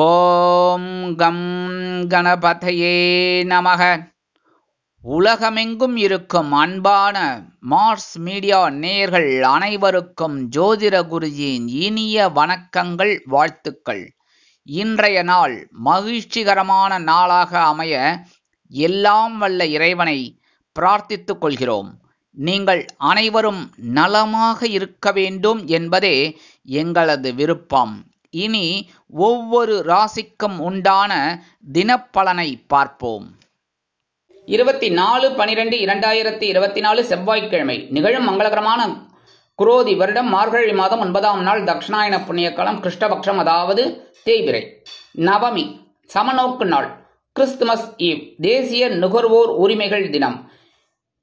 ஓம் come கணபதையே நமக. உலகமெங்கும் இருக்கும் அன்பான மார்ஸ் மீடியா நேயர்கள் அனைவருக்கும் ஜோதிட குருஜியின் இனிய வணக்கங்கள், வாழ்த்துக்கள். இன்றைய நாள் மகிழ்ச்சிகரமான நாளாக அமைய எல்லாம் வல்ல இறைவனை பிரார்த்தித்துக் கொள்கிறோம். நீங்கள் அனைவரும் நலமாக இருக்க வேண்டும் என்பதே எங்களது விருப்பம். இனி ஒவ்வொரு ராசிக்கும் உண்டான தினப்பலனை பார்ப்போம். 24/12/2024 செவ்வாய்க்கிழமை நிகழும் மங்களகரமான குரோதி வருடம் மார்கழி மாதம் 9ஆம் நாள் தட்சிணாயன புண்ணியகாலம் கிருஷ்ணபக்ஷம், அதாவது தேய்பிறை, நவமி, சமநோக்கு நாள், கிறிஸ்துமஸ் ஈவ், தேசிய நுகர்வோர் உரிமைகள் தினம்,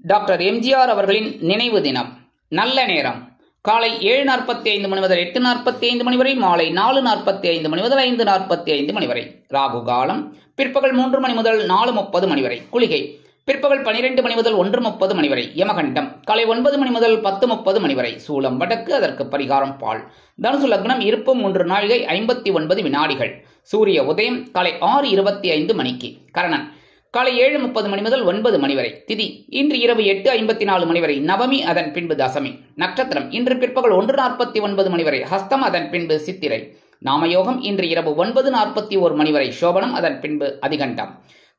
டாக்டர் எம்ஜிஆர் அவர்களின் நினைவு தினம். நல்ல நேரம் காலை 7:45 மணி முதல் 8:45 மணி வரை, மாலை 4:45 மணி முதல் 5:45 மணி வரை. ராகு காலம் பிற்பகல் 3 மணி முதல் 4:30 மணி வரை. குளிகை பிற்பகல் 12 மணி முதல் 1:30 மணி வரை. யமகண்டம் காலை 9 மணி முதல் 10:30 மணி வரை. சூலம் வடக்கு, அதற்கு பரிகாரம் பால். தனுசு லக்னம், இருப்பு 3 நாழிகை 59 வினாடிகள். சூரிய உதயம் காலை 6:25 மணிக்கு. கரணன் காலை 7:30 மணி முதல் 9 மணி வரை. திதி இன்று இரவு 8:54 மணி வரை. நவமி, அதன் பின்பு தசமி. நட்சத்திரம் இன்று பிற்பகல் 1:49 மணி வரை. ஹஸ்தம், அதன் பின்பு சித்திரை. நாமயோகம் இன்று இரவு 9:41 மணி வரை. சோபனம், அதன் பின்பு அதிகண்டம்.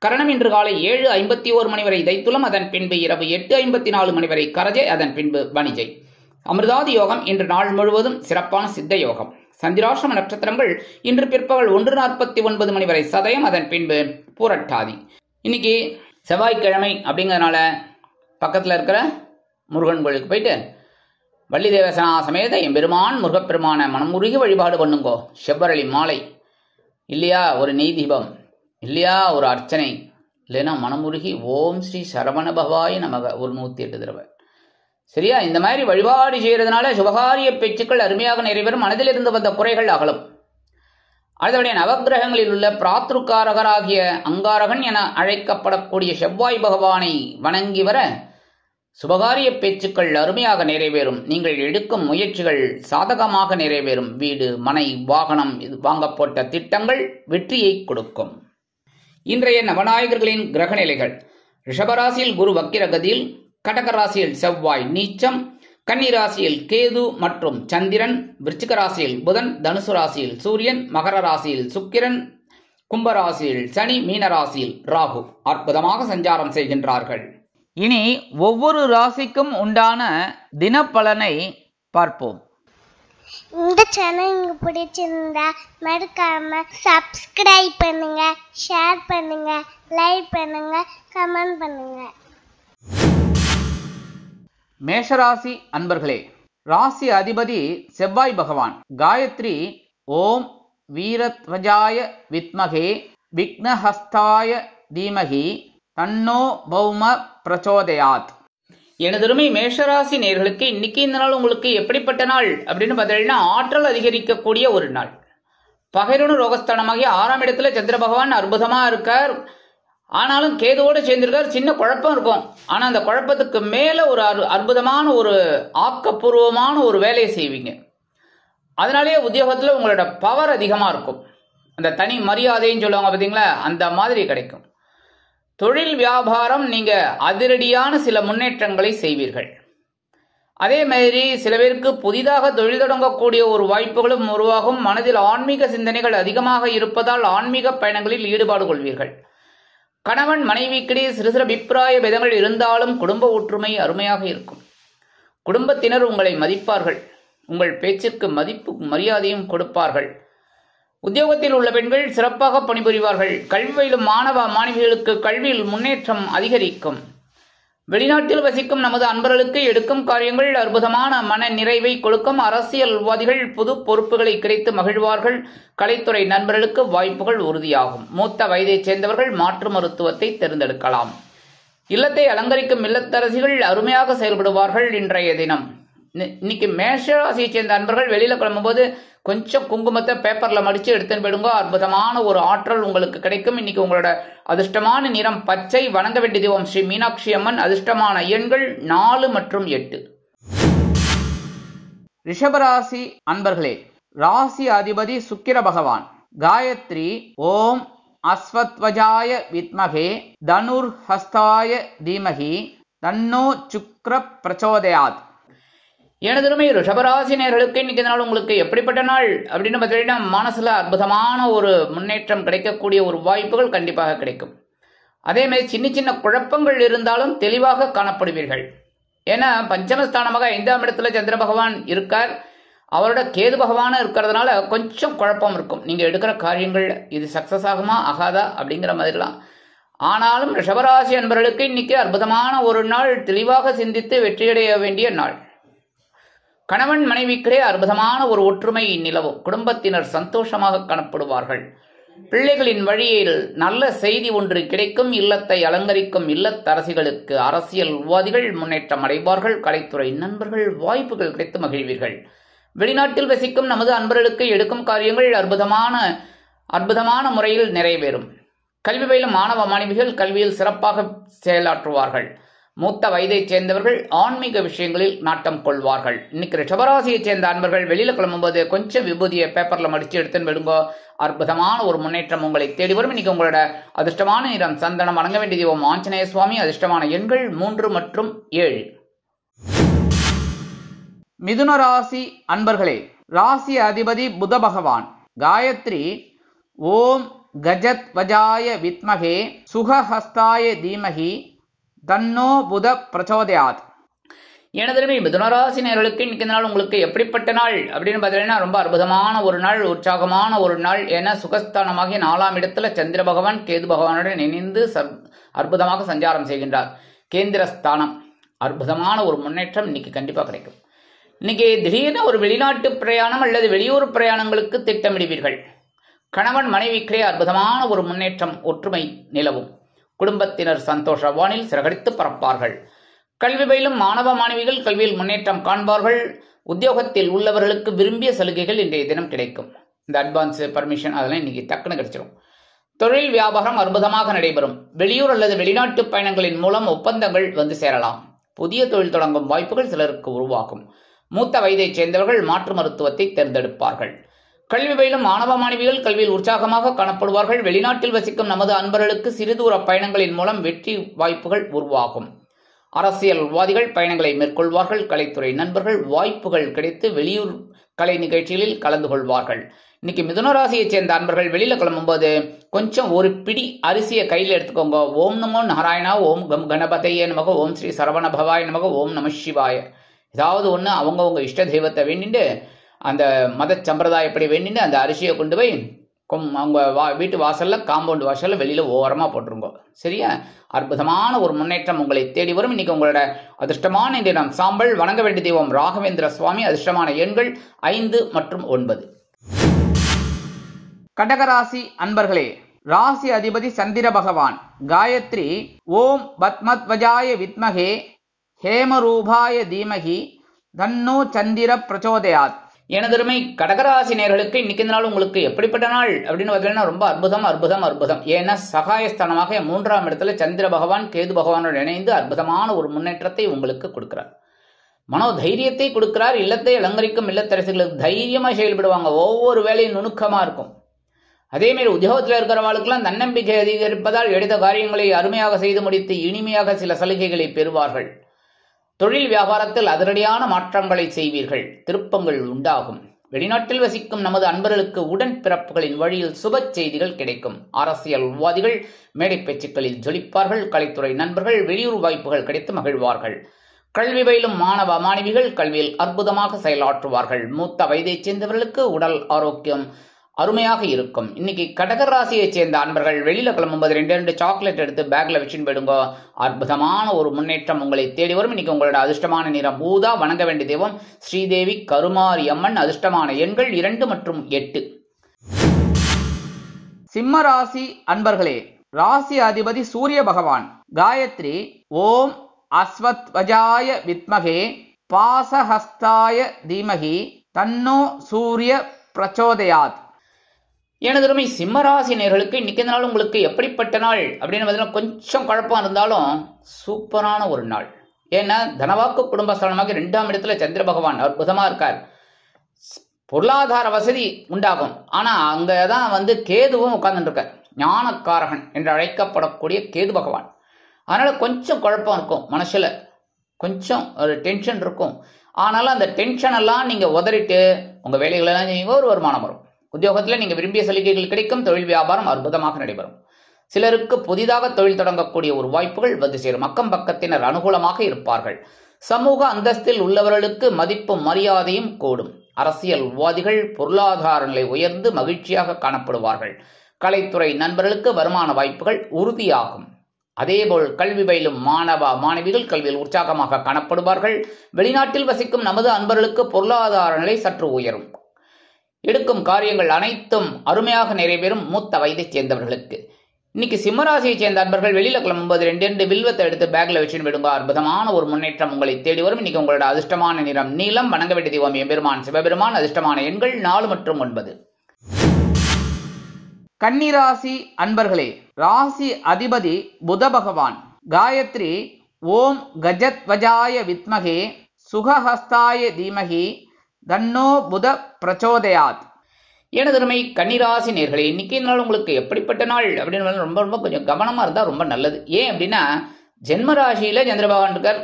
கரணம் இன்று காலை 7:51 மணி வரை. தைத்துலம், அதன் பின்பு இரவு 8:54 மணி வரை. கரஜை, அதன் பின்பு வணிஜை. அமிர்தாதி யோகம் இன்று நாள் முழுவதும் சிறப்பான சித்த யோகம். சந்திராஷ்டம நட்சத்திரங்கள் இன்று பிற்பகல் 1:49 மணி வரை. சதயம், அதன் பின்பு பூரட்டாதி. இன்னைக்கு செவ்வாய்க்கிழமை அப்படிங்கிறதுனால பக்கத்தில் இருக்கிற முருகன் கோயிலுக்கு போயிட்டு வள்ளி தேவசனா சமேத எம்பெருமான் முருகப்பெருமான மனமுருகி வழிபாடு பண்ணுங்கோ. செவ்வரளி மாலை இல்லையா, ஒரு நெய் தீபம் இல்லையா, ஒரு அர்ச்சனை இல்லைன்னா மனமுருகி ஓம் ஸ்ரீ சரவண பவாய நமக ஒரு 108 தடவை. சரியா? இந்த மாதிரி வழிபாடு செய்யறதுனால சுபகாரிய பேச்சுக்கள் அருமையாக நிறைவேறும். மனதில் இருந்து வந்த குறைகள் அகலும். அடுத்தபடிய நவகிரகங்களில் உள்ள பிராத்ருக்காரகராகிய அங்காரகன் என அழைக்கப்படக்கூடிய செவ்வாய் பகவானை வணங்கி வர சுபகாரிய பேச்சுக்கள் அருமையாக நிறைவேறும். நீங்கள் எடுக்கும் முயற்சிகள் சாதகமாக நிறைவேறும். வீடு, மனை, வாகனம் வாங்கப்பட்ட திட்டங்கள் வெற்றியை கொடுக்கும். இன்றைய நவநாயகர்களின் கிரக நிலைகள்: ரிஷபராசியில் குரு வக்கிரகதியில், கடகராசியில் செவ்வாய் நீச்சம், கன்னிராசியில் கேது மற்றும் சந்திரன், விருச்சிக ராசியில் புதன், தனுசு ராசியில் சூரியன், மகர ராசியில் சுக்கிரன், கும்பராசியில் சனி, மீனராசியில் ராகு அற்புதமாக சஞ்சாரம் செய்கின்றார்கள். இனி ஒவ்வொரு ராசிக்கும் உண்டான தினப்பலனை பார்ப்போம். இந்த சேனல் உங்களுக்கு பிடிச்சிருந்தா மறக்காம சப்ஸ்கிரைப் பண்ணுங்க, ஷேர் பண்ணுங்க, லைக் பண்ணுங்க, கமெண்ட் பண்ணுங்க. மேஷராசி அன்பர்களே, ராசி அதிபதி செவ்வாய் பகவான். காயத்ரி ஓம் வீரத்வஜாய வித்மகே விக்னஹஸ்தாய தீமகி தன்னோ பௌம பிரச்சோதயாத். எனதருமை மேஷராசி நேயர்களுக்கு இன்னைக்கு இந்த நாள் உங்களுக்கு எப்படிப்பட்ட நாள் அப்படின்னு பார்த்தீங்கன்னா, ஆற்றல் அதிகரிக்கக்கூடிய ஒரு நாள். பகைருணு ரோகஸ்தானமாகிய 6ஆம் இடத்துல சந்திர பகவான் அற்புதமா இருக்கார். ஆனாலும் கேதுவோடு சேர்ந்திருக்கார். சின்ன குழப்பம் இருக்கும். ஆனா அந்த குழப்பத்துக்கு மேல ஒரு அற்புதமான ஒரு ஆக்கப்பூர்வமான ஒரு வேலையை செய்வீங்க. அதனாலேயே உத்தியோகத்துல உங்களோட பவர் அதிகமா இருக்கும். அந்த தனி மரியாதைன்னு சொல்லுவாங்க பார்த்தீங்களா, அந்த மாதிரி கிடைக்கும். தொழில் வியாபாரம் நீங்க அதிரடியான சில முன்னேற்றங்களை செய்வீர்கள். அதே மாதிரி சில பேருக்கு புதிதாக தொழில் தொடங்கக்கூடிய ஒரு வாய்ப்புகளும் உருவாகும். மனதில் ஆன்மீக சிந்தனைகள் அதிகமாக இருப்பதால் ஆன்மீக பயணங்களில் ஈடுபாடு கொள்வீர்கள். கணவன் மனைவிக்கிடையே சிறு சிறு அபிப்பிராய பேதங்கள் இருந்தாலும் குடும்ப ஒற்றுமை அருமையாக இருக்கும். குடும்பத்தினர் உங்களை மதிப்பார்கள். உங்கள் பேச்சிற்கு மதிப்பு மரியாதையும் கொடுப்பார்கள். உத்தியோகத்தில் உள்ள பெண்கள் சிறப்பாக பணிபுரிவார்கள். கல்வி பயிலும் மாணவ மாணவிகளுக்கு கல்வியில் முன்னேற்றம் அதிகரிக்கும். வெளிநாட்டில் வசிக்கும் நமது அன்பர்களுக்கு எடுக்கும் காரியங்கள் அற்புதமான மன நிறைவை கொடுக்கும். அரசியல்வாதிகள் புது பொறுப்புகளை கிடைத்து மகிழ்வார்கள். கலைத்துறை நண்பர்களுக்கு வாய்ப்புகள் உறுதியாகும். மூத்த வயதைச் சேர்ந்தவர்கள் மாற்று மருத்துவத்தை தேர்ந்தெடுக்கலாம். இல்லத்தை அலங்கரிக்கும் இல்லத்தரசிகள் அருமையாக செயல்படுவார்கள். இன்றைய தினம் இன்னைக்கு மேஷராசியை சேர்ந்த அன்பர்கள் வெளியில கிளம்பும்போது கொஞ்சம் குங்குமத்தை பேப்பர்ல மடிச்சு எடுத்துன்னு போயிடுங்க. அற்புதமான ஒரு ஆற்றல் உங்களுக்கு கிடைக்கும். இன்னைக்கு உங்களோட அதிர்ஷ்டமான நிறம் பச்சை. வணங்க வேண்டிய தெய்வம் ஸ்ரீ மீனாட்சி அம்மன். அதிர்ஷ்டமான எண்கள் 4 மற்றும் 8. ரிஷபராசி அன்பர்களே, ராசி அதிபதி சுக்கிர பகவான். காயத்ரி ஓம் அஸ்வத்வஜாய வித்மகே தனுர்ஹஸ்தாய தீமகி தன்னோ சுக்ர பிரச்சோதயாத். எனதுமே ரிஷபராசி நேயர்களுக்கு இன்னைக்கு நாள் உங்களுக்கு எப்படிப்பட்ட நாள் அப்படின்னு பார்த்தீங்கன்னா மனசுல அற்புதமான ஒரு முன்னேற்றம் கிடைக்கக்கூடிய ஒரு வாய்ப்புகள் கண்டிப்பாக கிடைக்கும். அதே மாதிரி சின்ன சின்ன குழப்பங்கள் இருந்தாலும் தெளிவாக காணப்படுவீர்கள். ஏன்னா பஞ்சமஸ்தானமாக 5ஆம் இடத்துல சந்திர பகவான் இருக்கார், அவரோட கேது பகவானும் இருக்கிறதுனால கொஞ்சம் குழப்பம் இருக்கும். நீங்க எடுக்கிற காரியங்கள் இது சக்சஸ் ஆகுமா ஆகாதா அப்படிங்கிற மாதிரிலாம். ஆனாலும் ரிஷபராசி அன்பர்களுக்கு இன்னைக்கு அற்புதமான ஒரு நாள், தெளிவாக சிந்தித்து வெற்றியடைய வேண்டிய நாள். கணவன் மனைவிக்கிடையே அற்புதமான ஒரு ஒற்றுமை நிலவும். குடும்பத்தினர் சந்தோஷமாக காணப்படுவார்கள். பிள்ளைகளின் வழியில் நல்ல செய்தி ஒன்று கிடைக்கும். இல்லத்தை அலங்கரிக்கும் இல்லத்தரசிகளுக்கு அரசியல்வாதிகள் முன்னேற்றம் அடைவார்கள். கலைத்துறை நண்பர்கள் வாய்ப்புகள் கிடைத்து மகிழ்வீர்கள். வெளிநாட்டில் வசிக்கும் நமது அன்பர்களுக்கு எடுக்கும் காரியங்கள் அற்புதமான முறையில் நிறைவேறும். கல்வி பயிலும் மாணவ மாணவிகள் கல்வியில் சிறப்பாக செயலாற்றுவார்கள். மூத்த வயதைச் சேர்ந்தவர்கள் ஆன்மீக விஷயங்களில் நாட்டம் கொள்வார்கள். இன்னைக்கு ரிஷபராசியைச் சேர்ந்த அன்பர்கள் வெளியில கிளம்பும்போது கொஞ்சம் விபூதியை பேப்பர்ல மடிச்சு எடுத்துன்னு விடுங்கோ. அற்புதமான ஒரு முன்னேற்றம் உங்களை தேடி வரும். இன்னைக்கு உங்களோட அதிர்ஷ்டமான நிறம் சந்தனம். வணங்க வேண்டிய தெய்வம் ஆஞ்சநேய சுவாமி. அதிர்ஷ்டமான எண்கள் 3 மற்றும் 7. மிதுன ராசி அன்பர்களே, ராசி அதிபதி புத பகவான். காயத்ரி ஓம் கஜத் வஜாய வித்மகே சுகஹஸ்தாய தீமகி தன்னோ புத பிரச்சோதயாத். எனதுமே மிதுனராசி நேயர்களுக்கு இன்னைக்கு நாள் உங்களுக்கு எப்படிப்பட்ட நாள் அப்படின்னு பார்த்தீங்கன்னா ரொம்ப அற்புதமான ஒரு நாள், உற்சாகமான ஒரு நாள். ஏன்னா சுகஸ்தானமாகிய 4ஆம் இடத்துல சந்திர பகவான் கேது பகவானுடன் இணைந்து அற்புதமாக சஞ்சாரம் செய்கின்றார். கேந்திர ஸ்தானம், அற்புதமான ஒரு முன்னேற்றம் இன்னைக்கு கண்டிப்பாக கிடைக்கும். இன்னைக்கு திடீர்னு ஒரு வெளிநாட்டு பிரயாணம் அல்லது வெளியூர் பிரயாணங்களுக்கு திட்டமிடுவீர்கள். கணவன் மனைவிக்கிடையே அற்புதமான ஒரு முன்னேற்றம், ஒற்றுமை நிலவும். குடும்பத்தினர் சந்தோஷ வானில் சிறகடித்து பறப்பார்கள். கல்வி பயிலும் மாணவ மாணவிகள் கல்வியில் முன்னேற்றம் காண்பார்கள். உத்தியோகத்தில் உள்ளவர்களுக்கு விரும்பிய சலுகைகள் இன்றைய தினம் கிடைக்கும். இந்த அட்வான்ஸ் பர்மிஷன் அதெல்லாம் இன்னைக்கு டக்குன்னு கிடைச்சிடும். தொழில் வியாபாரம் அற்புதமாக நடைபெறும். வெளியூர் அல்லது வெளிநாட்டு பயணங்களின் மூலம் ஒப்பந்தங்கள் வந்து சேரலாம். புதிய தொழில் தொடங்கும் வாய்ப்புகள் சிலருக்கு உருவாகும். மூத்த வயதைச் சேர்ந்தவர்கள் மாற்று மருத்துவத்தை தேர்ந்தெடுப்பார்கள். கல்வி பயிலும் மாணவ மாணவிகள் கல்வியில் உற்சாகமாக காணப்படுவார்கள். வெளிநாட்டில் வசிக்கும் நமது அன்பர்களுக்கு சிறுதூர பயணங்களின் மூலம் வெற்றி வாய்ப்புகள் உருவாகும். அரசியல்வாதிகள் பயணங்களை மேற்கொள்வார்கள். கலைத்துறை நண்பர்கள் வாய்ப்புகள் கிடைத்து வெளியூர் கலை நிகழ்ச்சிகளில் கலந்து கொள்வார்கள். இன்னைக்கு மிதுன ராசியைச் சேர்ந்த அன்பர்கள் வெளியில கிளம்பும்போது கொஞ்சம் ஒரு பிடி அரிசியை கையில் எடுத்துக்கோங்க. ஓம் நமோ நாராயணா, ஓம் கம் கணபதையே நமக, ஓம் ஸ்ரீ சரவண பவாய நமக, ஓம் நம சிவாய. ஏதாவது ஒன்று அவங்கவுங்க இஷ்ட தெய்வத்தை வேண்டிட்டு அந்த மத சம்பிரதாயப்படி வேண்டிட்டு அந்த அரிசியை கொண்டு போய் அவங்க வீட்டு வாசல்ல, காம்பவுண்ட் வாசல்ல வெளியில ஓரமா போட்டுருங்க. சரியா? அற்புதமான ஒரு முன்னேற்றம் உங்களை தேடி வரும். இன்னைக்கு உங்களோட அதிர்ஷ்டமான நிறம் சாம்பல். வணங்க வேண்டிய தெய்வம் ராகவேந்திர சுவாமி. அதிர்ஷ்டமான எண்கள் 5 மற்றும் 9. கடகராசி அன்பர்களே, ராசி அதிபதி சந்திர பகவான். காயத்ரி ஓம் பத்மத்வஜாய வித்மகே ஹேமரூபாய தீமகி தன்னோ சந்திர பிரச்சோதயாத். எனதருமை கடகராசி நேயர்களுக்கு இன்னைக்கு நாள் உங்களுக்கு எப்படிப்பட்ட நாள் அப்படின்னு பார்த்தீங்கன்னா ரொம்ப அற்புதம். ஏன்னா சகாயஸ்தானமாக 3ஆம் இடத்துல சந்திர பகவான் கேது பகவானோடு இணைந்து அற்புதமான ஒரு முன்னேற்றத்தை உங்களுக்கு கொடுக்கிறார். மனோதைரியத்தை கொடுக்கிறார். இல்லத்தை அலங்கரிக்கும் இல்லத்தரசிகளுக்கு தைரியமா செயல்படுவாங்க. ஒவ்வொரு வேலையும் நுணுக்கமா இருக்கும். அதேமாரி உத்தியோகத்தில் இருக்கிறவர்களுக்கெல்லாம் தன்னம்பிக்கை அதிகரிப்பதால் எடுத்த காரியங்களை அருமையாக செய்து முடித்து இனிமையாக சில சலுகைகளை பெறுவார்கள். தொழில் வியாபாரத்தில் அதிரடியான மாற்றங்களை செய்வீர்கள். திருப்பங்கள் உண்டாகும். வெளிநாட்டில் வசிக்கும் நமது அன்பர்களுக்கு உடன் பிறப்புகளின் வழியில் சுப செய்திகள் கிடைக்கும். அரசியல்வாதிகள் மேடை பேச்சுக்களில் ஜொலிப்பார்கள். கலைத்துறை நண்பர்கள் வெளியூர் வாய்ப்புகள் கிடைத்து மகிழ்வார்கள். கல்வி பயிலும் மாணவ மாணவிகள் கல்வியில் அற்புதமாக செயலாற்றுவார்கள். மூத்த வயதைச் சேர்ந்தவர்களுக்கு உடல் ஆரோக்கியம் அருமையாக இருக்கும். இன்னைக்கு கடகராசியைச் சேர்ந்த அன்பர்கள் வெளியில கிளம்பும்போது 2 சாக்லேட் எடுத்து பேக்ல வச்சுன்னு போயிடுங்க. அற்புதமான ஒரு முன்னேற்றம் உங்களை தேடி வரும். இன்னைக்கு உங்களோட அதிர்ஷ்டமான நிறம் ஊதா. வணங்க வேண்டிய தெய்வம் ஸ்ரீதேவி கருமாரி அம்மன். அதிர்ஷ்டமான எண்கள் 2 மற்றும் 8. சிம்ம ராசி அன்பர்களே, ராசி அதிபதி சூரிய பகவான். காயத்ரி ஓம் அஸ்வத்வஜாய வித்மகே பாசஹஸ்தாய தீமகி தன்னோ சூரிய பிரச்சோதயாத். எனதுமே சிம்மராசி நேயர்களுக்கு இன்னைக்கு நாள் உங்களுக்கு எப்படிப்பட்ட நாள் அப்படின்னு பார்த்தீங்கன்னா கொஞ்சம் குழப்பம் இருந்தாலும் சூப்பரான ஒரு நாள். ஏன்னா தனவாக்கு குடும்பஸ்தானமாக 2ஆம் இடத்துல சந்திர பகவான் அற்புதமா இருக்கார். பொருளாதார வசதி உண்டாகும். ஆனா அங்கதான் கேதுவும் உட்கார்ந்துட்டு இருக்கார், ஞானக்காரகன் என்று அழைக்கப்படக்கூடிய கேது பகவான். அதனால கொஞ்சம் குழப்பம் இருக்கும், மனசுல கொஞ்சம் ஒரு டென்ஷன் இருக்கும். ஆனாலும் அந்த டென்ஷன் எல்லாம் நீங்க உதறிட்டு உங்க வேலைகள் எல்லாம் செய்யுங்க, ஒரு வருமானம் வரும். உத்தியோகத்துல நீங்க விரும்பிய சலுகைகள் கிடைக்கும், தொழில் வியாபாரம் அற்புதமாக நடைபெறும். சிலருக்கு புதிதாக தொழில் தொடங்கக்கூடிய ஒரு வாய்ப்புகள் வந்து சேரும். அக்கம் பக்கத்தினர் அனுகூலமாக இருப்பார்கள். சமூக அந்தஸ்தில் உள்ளவர்களுக்கு மதிப்பும் மரியாதையும் கூடும். அரசியல்வாதிகள் பொருளாதார நிலை உயர்ந்து மகிழ்ச்சியாக காணப்படுவார்கள். கலைத்துறை நண்பர்களுக்கு வருமான வாய்ப்புகள் உறுதியாகும். அதேபோல் கல்வி பயிலும் மாணவ மாணவிகள் கல்வியில் உற்சாகமாக காணப்படுவார்கள். வெளிநாட்டில் வசிக்கும் நமது அன்பர்களுக்கு பொருளாதார நிலை சற்று உயரும். எடுக்கும் காரியங்கள் அனைத்தும் அருமையாக நிறைவேறும். மூத்த வயதைச் சேர்ந்தவர்களுக்கு இன்னைக்கு சிம்மராசியை சேர்ந்த அன்பர்கள் வெளியில கிளம்பும்போது 2 வில்வத்தை எடுத்து பேக்ல வச்சுன்னு விடுங்க. அற்புதமான ஒரு முன்னேற்றம் உங்களை தேடி வரும். இன்னைக்கு உங்களோட அதிர்ஷ்டமான நிறம் நீலம். வணங்க வேண்டிய தெய்வம் எம்பெருமான் சிவபெருமான். அதிர்ஷ்டமான எண்கள் 4 மற்றும் 9. கன்னிராசி அன்பர்களே, ராசி அதிபதி புத பகவான். காயத்ரி ஓம் கஜத்வஜாய வித்மகே சுகஹஸ்தாய தீமகி தன்னோ புத பிரச்சோதயாத். எனதருமை கன்னிராசி நேர்களே, இன்னைக்கு நாள் உங்களுக்கு எப்படிப்பட்ட நாள் அப்படின்னு ரொம்ப ரொம்ப கொஞ்சம் கவனமா இருந்தா ரொம்ப நல்லது. ஏன் அப்படின்னா ஜென்மராசியில சந்திர பகவான் இருக்கார்,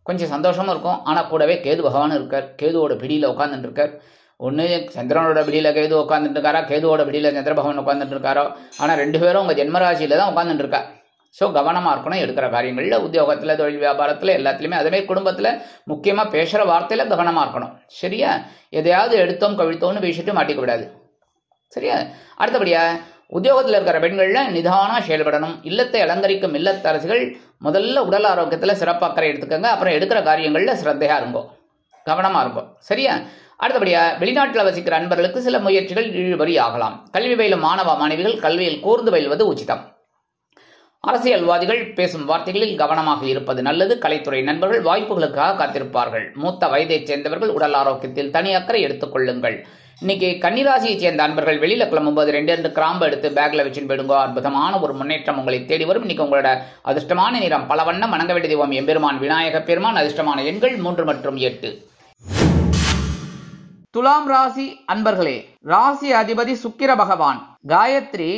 கொஞ்சம் சந்தோஷமா இருக்கும். ஆனா கூடவே கேது பகவான் இருக்கார், கேதுவோட பிடியில உட்கார்ந்துட்டு இருக்கார். ஒன்று சந்திரனோட பிடியில கேது உட்காந்துட்டு இருக்காரா, கேதுவோட பிடியில சந்திர பகவான் உட்காந்துட்டு இருக்காரோ. ஆனா 2 பேரும் உங்க ஜென்மராசியில தான் உட்காந்துட்டு இருக்கா. ஸோ கவனமா இருக்கணும் எடுக்கிற காரியங்கள்ல, உத்தியோகத்துல, தொழில் வியாபாரத்துல, எல்லாத்துலயுமே. அதே மாதிரி குடும்பத்துல முக்கியமா பேசுற வார்த்தையில கவனமா இருக்கணும். சரியா? எதையாவது எடுத்தோம் கவிழ்த்தோம்னு பேசிட்டு மாட்டிக்க விடாது. சரியா? அடுத்தபடியா உத்தியோகத்தில் இருக்கிற பெண்கள்ல நிதானா செயல்படணும். இல்லத்தை அலங்கரிக்கும் இல்லத்தரசிகள் முதல்ல உடல் ஆரோக்கியத்துல சிறப்பாக்கறை எடுத்துக்கோங்க. அப்புறம் எடுக்கிற காரியங்கள்ல சிரத்தையா இருங்கோ, கவனமா இருக்கும். சரியா? அடுத்தபடியா வெளிநாட்டில் வசிக்கிற அன்பர்களுக்கு சில முயற்சிகள் இழுபறி ஆகலாம். கல்வி பயிலும் மாணவ மாணவிகள் கல்வியில் கூர்ந்து பயில்வது உச்சிதம். அரசியல்வாதிகள் பேசும் வார்த்தைகளில் கவனமாக இருப்பது நல்லது. கலைத்துறை நண்பர்கள் வாய்ப்புகளுக்காக காத்திருப்பார்கள். மூத்த வயதைச் சேர்ந்தவர்கள் உடல் ஆரோக்கியத்தில் தனி அக்கறை எடுத்துக் கொள்ளுங்கள். இன்னைக்கு கன்னிராசியை சேர்ந்த அன்பர்கள் வெளியில கிளம்பும்போது 2 கிராம்பு எடுத்து பேக்ல வச்சுன்னு போயிடுங்க. அற்புதமான ஒரு முன்னேற்றம் உங்களை தேடி வரும். இன்னைக்கு உங்களோட அதிர்ஷ்டமான நிறம் பல வண்ணம். வணங்க வேண்டிய தெய்வம் எம்பெருமான் விநாயக பெருமான். அதிர்ஷ்டமான எண்கள் 3 மற்றும் 8. துலாம் ராசி அன்பர்களே, ராசி அதிபதி சுக்கிர பகவான். காயத்ரி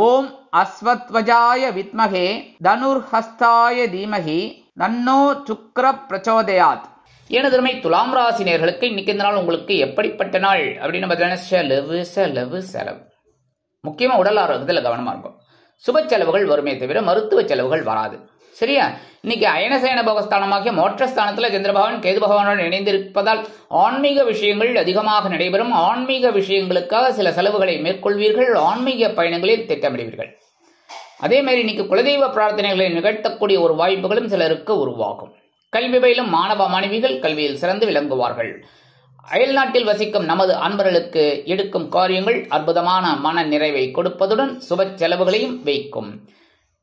ஓம் அஸ்வத்வஜாய வித்மகே தனுர்ஹஸ்தாய தீமகி தன்னோ சுக்கிர பிரச்சோதயாத். எனதருமை துலாம் ராசி நேயர்களுக்கு இன்னைக்கு இந்த நாள் உங்களுக்கு எப்படிப்பட்ட நாள் அப்படின்னு பார்த்தீங்கன்னா செலவு செலவு செலவு. முக்கியமா உடல் ஆரோக்கியத்தில் கவனமா இருக்கும். சுப செலவுகள் வருமே தவிர மருத்துவ செலவுகள் வராது. சரியா? இன்னைக்கு அயனசயன போகஸ்தானமாகிய மோட்சஸ்தானத்துல சந்திர பகவான் கேது பகவானுடன் இணைந்திருப்பதால் ஆன்மீக விஷயங்கள் அதிகமாக நடைபெறும். ஆன்மீக விஷயங்களுக்காக சில செலவுகளை மேற்கொள்வீர்கள். ஆன்மீக பயணங்களில் திட்டமிடுவீர்கள். அதே மாதிரி இன்னைக்கு குலதெய்வ பிரார்த்தனைகளை நிகழ்த்தக்கூடிய ஒரு வாய்ப்புகளும் சிலருக்கு உருவாகும். கல்வி பயிலும் மாணவ மாணவிகள் கல்வியில் சிறந்து விளங்குவார்கள். அயல்நாட்டில் வசிக்கும் நமது அன்பர்களுக்கு எடுக்கும் காரியங்கள் அற்புதமான மன நிறைவை கொடுப்பதுடன் சுப செலவுகளையும் வைக்கும்.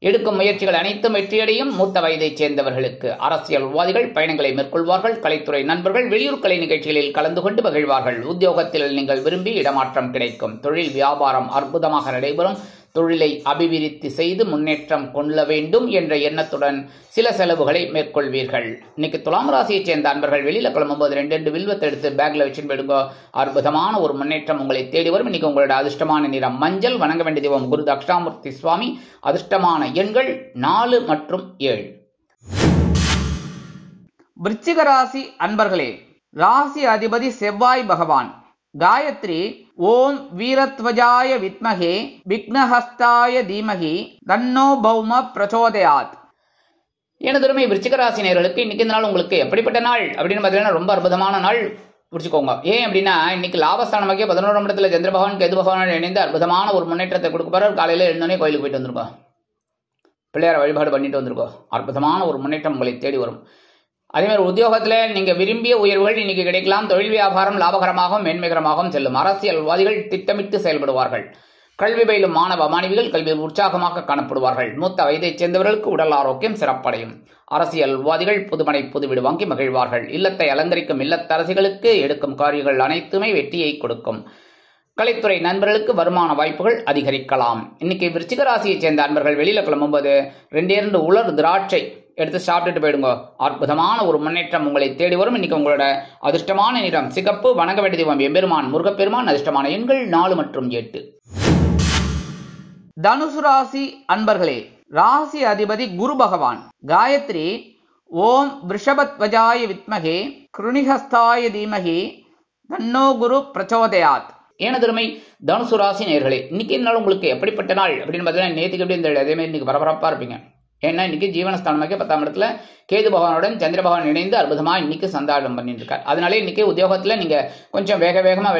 எடுக்கும் முயற்சிகள் அனைத்தும் வெற்றியடையும். மூத்த வயதைச் சேர்ந்தவர்களுக்கு அரசியல்வாதிகள் பயணங்களை மேற்கொள்வார்கள். கலைத்துறை நண்பர்கள் வெளியூர் கலை நிகழ்ச்சிகளில் கலந்து கொண்டு மகிழ்வார்கள். உத்தியோகத்தில் நீங்கள் விரும்பி இடமாற்றம் கிடைக்கும். தொழில் வியாபாரம் அற்புதமாக நடைபெறும். தொழிலை அபிவிருத்தி செய்து முன்னேற்றம் கொள்ள வேண்டும் என்ற எண்ணத்துடன் சில செலவுகளை மேற்கொள்வீர்கள். இன்னைக்கு துலாம் ராசியை சேர்ந்த அன்பர்கள் வெளியில கிளம்பும்போது 2 வில்வத்தை எடுத்து பேக்ல வச்சுன்னு போயிடுங்க. அற்புதமான ஒரு முன்னேற்றம் உங்களை தேடி வரும். இன்னைக்கு உங்களோட அதிர்ஷ்டமான நிறம் மஞ்சள். வணங்க வேண்டிய தெய்வம் குரு தட்சிணாமூர்த்தி சுவாமி. அதிர்ஷ்டமான எண்கள் 4 மற்றும் 7. விருச்சிக ராசி அன்பர்களே, ராசி அதிபதி செவ்வாய் பகவான். காயத்ரி ஓம் வீரத்வஜாய வித்மகே விக்னஹஸ்தாய தீமகி தன்னோ பௌம பிரச்சோதயாத். எனதுரிமை விருச்சிக ராசி நேயர்களுக்கு இன்னைக்கு இந்த நாள் உங்களுக்கு எப்படிப்பட்ட நாள் அப்படின்னு பார்த்தீங்கன்னா ரொம்ப அற்புதமான நாள். முடிச்சுக்கோங்க. ஏன் அப்படின்னா இன்னைக்கு லாபஸ்தானமாகிய 11ஆம் இடத்துல சந்திர பகவான் கேது பகவான் இணைந்து அற்புதமான ஒரு முன்னேற்றத்தை கொடுக்க போறார். காலையில எழுந்தோடனே கோயிலுக்கு போயிட்டு வந்திருக்கோம், பிள்ளையார வழிபாடு பண்ணிட்டு வந்திருக்கோம். அற்புதமான ஒரு முன்னேற்றம் உங்களை தேடி வரும். அதே மாதிரி உத்தியோகத்தில் நீங்க விரும்பிய உயர்வுகள் இன்னைக்கு கிடைக்கலாம். தொழில் வியாபாரம் லாபகரமாகவும் மேன்மைகரமாகவும் செல்லும். அரசியல்வாதிகள் திட்டமிட்டு செயல்படுவார்கள். கல்வி பயிலும் மாணவ மாணவிகள் கல்வியில் உற்சாகமாக காணப்படுவார்கள். மூத்த வயதைச் சேர்ந்தவர்களுக்கு உடல் ஆரோக்கியம் சிறப்படையும். அரசியல்வாதிகள் புதுமனை புதுவீடு வாங்கி மகிழ்வார்கள். இல்லத்தை அலங்கரிக்கும் இல்லத்தரசிகளுக்கு எடுக்கும் காரியங்கள் அனைத்துமே வெற்றியை கொடுக்கும். கலைத்துறை நண்பர்களுக்கு வருமான வாய்ப்புகள் அதிகரிக்கலாம். இன்னைக்கு விருச்சிக ராசியை சேர்ந்த அன்பர்கள் வெளியில கிளம்பும்போது 2 உலர் திராட்சை எடுத்து சாப்பிட்டுட்டு போயிடுங்க. அற்புதமான ஒரு முன்னேற்றம் உங்களை தேடி வரும். இன்னைக்கு உங்களோட அதிர்ஷ்டமான நிறம் சிகப்பு. வணங்க வேண்டிய தெய்வம் எம்பெருமான் முருகப்பெருமான். அதிர்ஷ்டமான எண்கள் 4 மற்றும் 8. தனுசு ராசி அன்பர்களே, ராசி அதிபதி குரு பகவான். காயத்ரி ஓம் விருஷபத்வஜாய வித்மகே கிருணிஹஸ்தாய தீமகி தன்னோ குரு பிரச்சோதயாத். ஏனதருமை தனுசு ராசி நேயர்களே, இன்னைக்கு நாள் உங்களுக்கு எப்படிப்பட்ட நாள் அப்படின்னு பார்த்தீங்கன்னா, நேற்றுக்கு எப்படி இந்த அதே மாதிரி இன்னைக்கு பரபரப்பாக இருப்பீங்க. ஏன்னா இன்னைக்கு ஜீவனஸ்தானமாக 10ஆம் இடத்துல கேது பகவானுடன் சந்திர பகவான் இணைந்து அற்புதமாக இன்னைக்கு சந்தாடம் பண்ணிட்டு இருக்காரு. அதனால இன்னைக்கு உத்தியோகத்தில் நீங்கள் கொஞ்சம் வேகமாக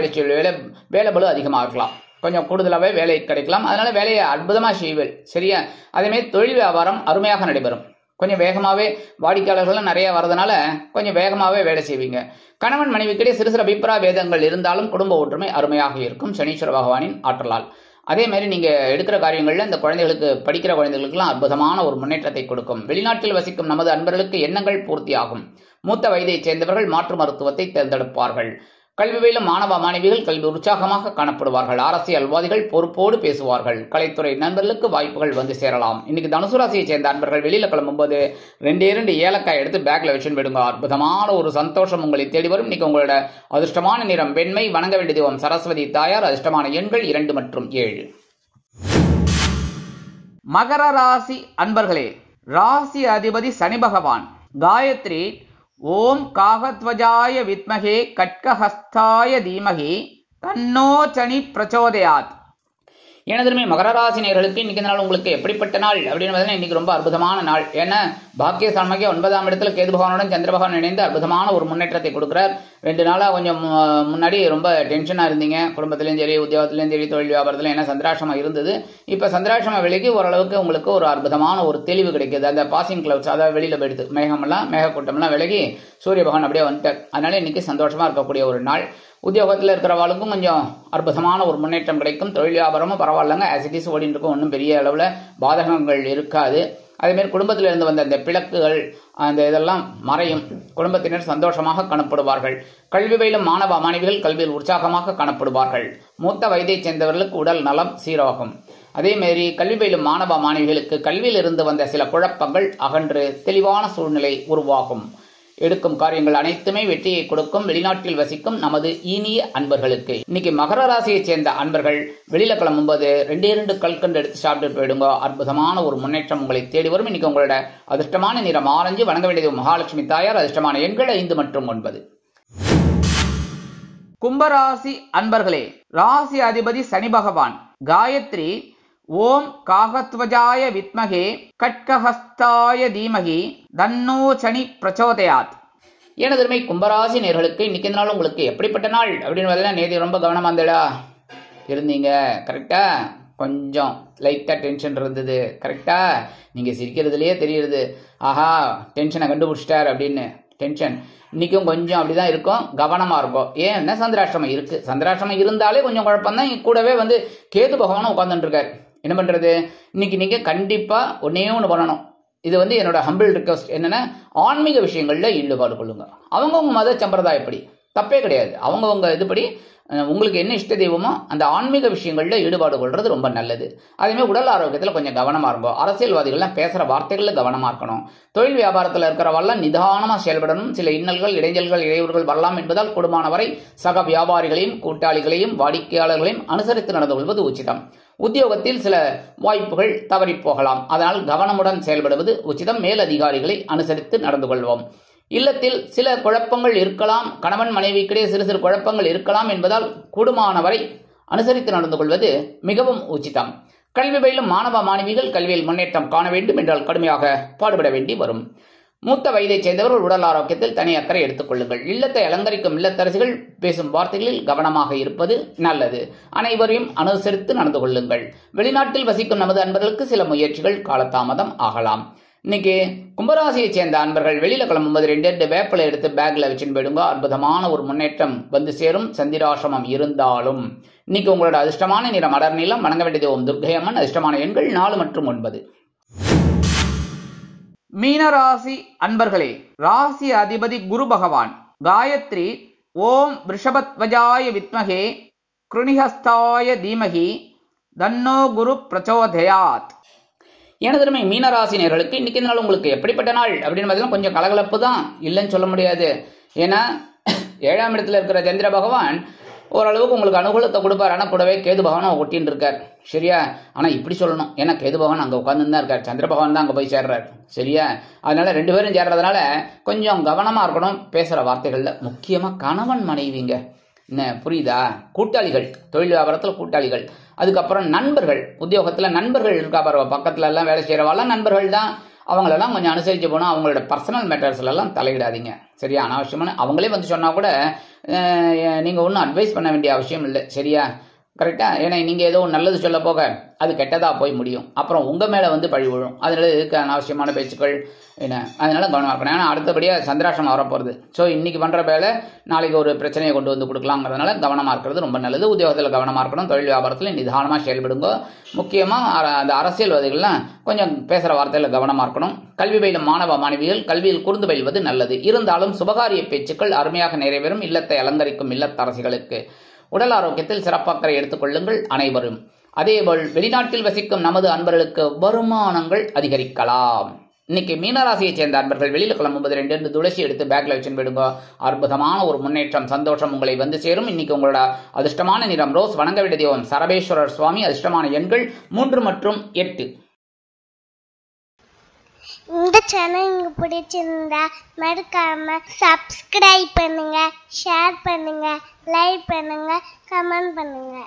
வேலை பளு அதிகமாக இருக்கலாம், கொஞ்சம் கூடுதலாகவே வேலை கிடைக்கலாம். அதனால வேலையை அற்புதமாக செய்வீர்கள். சரியா? அதேமாதிரி தொழில் வியாபாரம் அருமையாக நடைபெறும். கொஞ்சம் வேகமாகவே வாடிக்கையாளர்களும் நிறைய வரதுனால கொஞ்சம் வேகமாகவே வேலை செய்வீங்க. கணவன் மனைவிக்கிடையே சிறு சிறு அபிப்பிராய வேதங்கள் இருந்தாலும் குடும்ப ஒற்றுமை அருமையாக இருக்கும் சனீஸ்வர பகவானின் ஆற்றலால். அதே மாதிரி நீங்கள் எடுக்கிற காரியங்களில் இந்த குழந்தைகளுக்கு படிக்கிற குழந்தைகளுக்கெல்லாம் அற்புதமான ஒரு முன்னேற்றத்தை கொடுக்கும். வெளிநாட்டில் வசிக்கும் நமது அன்பர்களுக்கு எண்ணங்கள் பூர்த்தியாகும். மூத்த வயதைச் சேர்ந்தவர்கள் மாற்று மருத்துவத்தை தேர்ந்தெடுப்பார்கள். கல்வி பயிலும் மாணவ மாணவிகள் கல்வி உற்சாகமாக காணப்படுவார்கள். அரசியல்வாதிகள் பொறுப்போடு பேசுவார்கள். கலைத்துறை நண்பர்களுக்கு வாய்ப்புகள் வந்து சேரலாம். இன்னைக்கு தனுசு ராசியை சேர்ந்த அன்பர்கள் வெளியில கிளம்பும்போது 2 ஏலக்காய் எடுத்து பேக்ல வச்சு விடுங்க. அற்புதமான ஒரு சந்தோஷம் உங்களை தேடி வரும். இன்னைக்கு உங்களோட அதிர்ஷ்டமான நிறம் வெண்மை. வணங்க வேண்டிய தெய்வம் சரஸ்வதி தாயார். அதிர்ஷ்டமான எண்கள் 2 மற்றும் 7. மகர ராசி அன்பர்களே, ராசி அதிபதி சனி பகவான். காயத்ரி ஓம் காகத்வஜாய வித்மகே கட்கஹஸ்தாய தீமகி தன்னோ சனி பிரச்சோதயாத். எனதுமே மகர ராசி நேயர்களுக்கு இன்னைக்கு நாள் உங்களுக்கு எப்படிப்பட்ட நாள் அப்படின்னு பார்த்தீங்கன்னா, இன்னைக்கு ரொம்ப அற்புதமான நாள். ஏன்னா பாக்கியஸ்தானமாகிய 9ஆம் இடத்துல கேது பகவானுடன் சந்திர பகவான் இணைந்து அற்புதமான ஒரு முன்னேற்றத்தை கொடுக்குறார். 2 நாளாக கொஞ்சம் முன்னாடி ரொம்ப டென்ஷனாக இருந்தீங்க. குடும்பத்திலையும் சரி, உத்தியோகத்திலையும் சரி, தொழில் வியாபாரத்திலும் என்ன சந்திராசிரமம் இருந்தது. இப்போ சந்திராசிரம விலைக்கு ஓரளவுக்கு உங்களுக்கு ஒரு அற்புதமான ஒரு தெளிவு கிடைக்குது. அந்த பாசிங் கிளவுட்ஸ், அதாவது வெளியில் போயிடுது, மேகக்கூட்டம்லாம் விலகி சூரிய பகவான் அப்படியே வந்துட்டார். அதனால இன்னைக்கு சந்தோஷமா இருக்கக்கூடிய ஒரு நாள். உத்தியோகத்தில் இருக்கிறவாளுக்கும் கொஞ்சம் அற்புதமான ஒரு முன்னேற்றம் கிடைக்கும். தொழில் வியாபாரமும் பரவாயில்லைங்க, ஆசிட்டிஸ் ஓடிட்டு இருக்கும். ஒன்றும் பெரிய அளவில் பாதகங்கள் இருக்காது. அதேமாரி குடும்பத்தில் இருந்து வந்த அந்த பிளக்குகள் அந்த இதெல்லாம் மறையும். குடும்பத்தினர் சந்தோஷமாக காணப்படுவார்கள். கல்வி பயிலும் மாணவ மாணவிகள் கல்வியில் உற்சாகமாக காணப்படுவார்கள். மூத்த வயதைச் சேர்ந்தவர்களுக்கு உடல் நலம் சீராகும். அதேமாரி கல்வி பயிலும் மாணவ மாணவிகளுக்கு கல்வியில் இருந்து வந்த சில குழப்பங்கள் அகன்று தெளிவான சூழ்நிலை உருவாகும். எடுக்கும் காரியங்கள் அனைத்துமே வெற்றியை கொடுக்கும். வெளிநாட்டில் வசிக்கும் நமது இனிய அன்பர்களுக்கு இன்னைக்கு மகர ராசியை சேர்ந்த அன்பர்கள் வெளியில கிளம்பும்போது 2 கல்கண்டு எடுத்து சாப்பிட்டு போயிடுங்க. அற்புதமான ஒரு முன்னேற்றம் உங்களை தேடி வரும். இன்னைக்கு உங்களோட அதிர்ஷ்டமான நிறம் ஆரஞ்சு. வணங்க வேண்டியது மகாலட்சுமி தாயார். அதிர்ஷ்டமான எண்கள் 5 மற்றும் 9. கும்பராசி அன்பர்களே, ராசி அதிபதி சனி பகவான். காயத்ரி ஓம் காகத்வஜாய வித்மகே கட்கஹஸ்தாய தீமகி தன்னோ சனி பிரச்சோதயாத். எனதருமை கும்பராசி நேயர்களுக்கு இன்னைக்கு நாள் உங்களுக்கு எப்படிப்பட்ட நாள் அப்படின்னு பார்த்தீங்கன்னா, நேற்று ரொம்ப கவனமா இருந்தீங்க. கரெக்டா? கொஞ்சம் லைட்டாக டென்ஷன் இருந்தது. கரெக்டா? நீங்கள் சிரிக்கிறதுலையே தெரியுது, ஆஹா டென்ஷனை கண்டுபிடிச்சிட்டார் அப்படின்னு. டென்ஷன் இன்னைக்கும் கொஞ்சம் அப்படிதான் இருக்கும், கவனமா இருக்கும். ஏன்னா சந்திராஷ்டிரமம் இருக்கு. சந்திராஷ்டிரமம் இருந்தாலே கொஞ்சம் குழப்பம் தான். கூடவே கேது பகவானும் உட்காந்துட்டு இருக்காரு. என்ன பண்றது? இன்னைக்கு நீங்க கண்டிப்பா ஒன்னே ஒன்று பண்ணணும். இது என்னோட ஹம்பிள் ரிக்வெஸ்ட் என்னன்னா, ஆன்மீக விஷயங்கள்ல ஈடுபாடு கொள்ளுங்க. அவங்கவுங்க மத சம்பிரதாயப்படி தப்பே கிடையாது. அவங்கவுங்க இதுபடி உங்களுக்கு என்ன இஷ்ட தெய்வமோ அந்த ஆன்மீக விஷயங்கள்ல ஈடுபாடு கொள்றது ரொம்ப நல்லது. அதேமாதிரி உடல் ஆரோக்கியத்தில் கொஞ்சம் கவனமா இருக்கும். அரசியல்வாதிகள்லாம் பேசுற வார்த்தைகள்ல கவனமா இருக்கணும். தொழில் வியாபாரத்தில் இருக்கிறவெல்லாம் நிதானமா செயல்படணும். சில இன்னல்கள், இடைஞ்சல்கள், இடையூறுகள் வரலாம் என்பதால் கூடுமான வரை சக வியாபாரிகளையும் கூட்டாளிகளையும் வாடிக்கையாளர்களையும் அனுசரித்து நடந்து கொள்வது உச்சிதம். உத்தியோகத்தில் சில வாய்ப்புகள் தவறி போகலாம். அதனால் கவனமுடன் செயல்படுவது உச்சிதம். மேலதிகாரிகளை அனுசரித்து நடந்து கொள்வோம். இல்லத்தில் சில குழப்பங்கள் இருக்கலாம். கணவன் மனைவிக்கிடையே சிறு சிறு குழப்பங்கள் இருக்கலாம் என்பதால் கூடுமான வரை அனுசரித்து நடந்து கொள்வது மிகவும் உச்சிதம். கல்வி பயிலும் மாணவ மாணவிகள் கல்வியில் முன்னேற்றம் காண வேண்டும் என்றால் கடுமையாக பாடுபட வேண்டி வரும். மூத்த வயதைச் சேர்ந்தவர்கள் உடல் ஆரோக்கியத்தில் தனி அக்கறை எடுத்துக் கொள்ளுங்கள். இல்லத்தை அலங்கரிக்கும் இல்லத்தரசிகள் பேசும் வார்த்தைகளில் கவனமாக இருப்பது நல்லது. அனைவரையும் அனுசரித்து நடந்து கொள்ளுங்கள். வெளிநாட்டில் வசிக்கும் நமது அன்பர்களுக்கு சில முயற்சிகள் காலதாமதம் ஆகலாம். இன்னைக்கு கும்பராசியை சேர்ந்த அன்பர்கள் வெளியில கிளம்பும்போது 2 வேப்பிலை எடுத்து பேக்ல வச்சுன்னு போயிடுங்க. அற்புதமான ஒரு முன்னேற்றம் வந்து சேரும். சந்திராசிரமம் இருந்தாலும் இன்னைக்கு உங்களோட அதிர்ஷ்டமான நிறம் அடர் நீளம். வணங்க வேண்டியது ஓம் துர்க்கையம்மன். அதிர்ஷ்டமான எண்கள் 4 மற்றும் 9. மீனராசி அன்பர்களே, ராசி அதிபதி குரு பகவான். காயத்ரி ஓம் விருஷபத்வஜாய வித்மகே கிருணிஹஸ்தாய தீமகி தன்னோ குரு பிரச்சோதயாத். எனதருமை மீனராசினியர்களுக்கு இன்னைக்கு இந்த நாள் உங்களுக்கு எப்படிப்பட்ட நாள் அப்படின்னு பார்த்தீங்கன்னா கொஞ்சம் கலகலப்பு தான், இல்லைன்னு சொல்ல முடியாது. ஏன்னா 7ஆம் இடத்துல இருக்கிற சந்திர பகவான் ஓரளவுக்கு உங்களுக்கு அனுகூலத்தை கொடுப்பார். ஆனால் கூடவே கேது பகவானும் ஒட்டின்னு இருக்கார். சரியா? ஆனால் இப்படி சொல்லணும், ஏன்னா கேது பகவான் அங்கே உட்காந்து தான் இருக்கார், சந்திர பகவான் தான் அங்கே போய் சேர்றார். சரியா? அதனால 2 பேரும் சேர்றதுனால கொஞ்சம் கவனமாக இருக்கணும் பேசுகிற வார்த்தைகளில். முக்கியமாக கணவன் மனைவிங்க, என்ன புரியுதா? கூட்டாளிகள், தொழில் வியாபாரத்தில் கூட்டாளிகள், அதுக்கப்புறம் நண்பர்கள், உத்தியோகத்தில் நண்பர்கள் இருக்கா பாரு, பக்கத்துல எல்லாம் வேலை செய்கிறவாலாம் நண்பர்கள் தான். அவங்களெல்லாம் கொஞ்சம் அனுசரித்து போனால் அவங்களோட பர்சனல் மேட்டர்ஸ்லாம் தலையிடாதீங்க. சரியா? அனாவசியமான அவங்களே வந்து சொன்னால் கூட நீங்கள் ஒன்றும் அட்வைஸ் பண்ண வேண்டிய அவசியம் இல்லை. சரியா? கரெக்டாக? ஏன்னா நீங்கள் ஏதோ நல்லது சொல்ல போக அது கெட்டதாக போய் முடியும், அப்புறம் உங்கள் மேலே வந்து பழி விழும். அதனால இதுக்கு அனாவசியமான பேச்சுக்கள் என்ன, அதனால கவனமாக இருக்கணும். ஏன்னா அடுத்தபடியாக சந்திராஷ்டிரமம் வரப்போகிறது. ஸோ இன்னைக்கு பண்ணுற வேலை நாளைக்கு ஒரு பிரச்சனையை கொண்டு வந்து கொடுக்கலாங்கிறதுனால கவனமாக இருக்கிறது ரொம்ப நல்லது. உத்தியோகத்தில் கவனமாக இருக்கணும், தொழில் வியாபாரத்தில் நிதானமாக செயல்படுங்க. முக்கியமாக அந்த அரசியல்வாதிகள்லாம் கொஞ்சம் பேசுகிற வார்த்தையில் கவனமாக இருக்கணும். கல்வி பயிலும் மாணவ மாணவிகள் கல்வியில் கூர்ந்து பயில்வது நல்லது. இருந்தாலும் சுபகாரிய பேச்சுக்கள் அருமையாக நிறைவேறும். இல்லத்தை அலங்கரிக்கும் இல்லத்தரசிகளுக்கு உடல் ஆரோக்கியத்தில் சிறப்பாக்கறை எடுத்துக்கொள்ளுங்கள் அனைவரும். அதேபோல் வெளிநாட்டில் வசிக்கும் நமது அன்பர்களுக்கு வருமானங்கள் அதிகரிக்கலாம். இன்னைக்கு மீனராசியை சேர்ந்த அன்பர்கள் வெளியில கிளம்பும்போது 2 துளசி எடுத்து பேக்ல வச்சு விடுங்க. அற்புதமான ஒரு முன்னேற்றம், சந்தோஷம் உங்களை வந்து சேரும். இன்னைக்கு உங்களோட அதிர்ஷ்டமான நிறம் ரோஸ். வணங்க வேண்டிய தெய்வம் சரபேஸ்வரர் சுவாமி. அதிர்ஷ்டமான எண்கள் 3 மற்றும் 8. இந்த சேனல் உங்களுக்கு பிடிச்சிருந்தா மறக்காம சப்ஸ்கிரைப் பண்ணுங்க, ஷேர் பண்ணுங்க, லைக் பண்ணுங்க, கமெண்ட் பண்ணுங்க.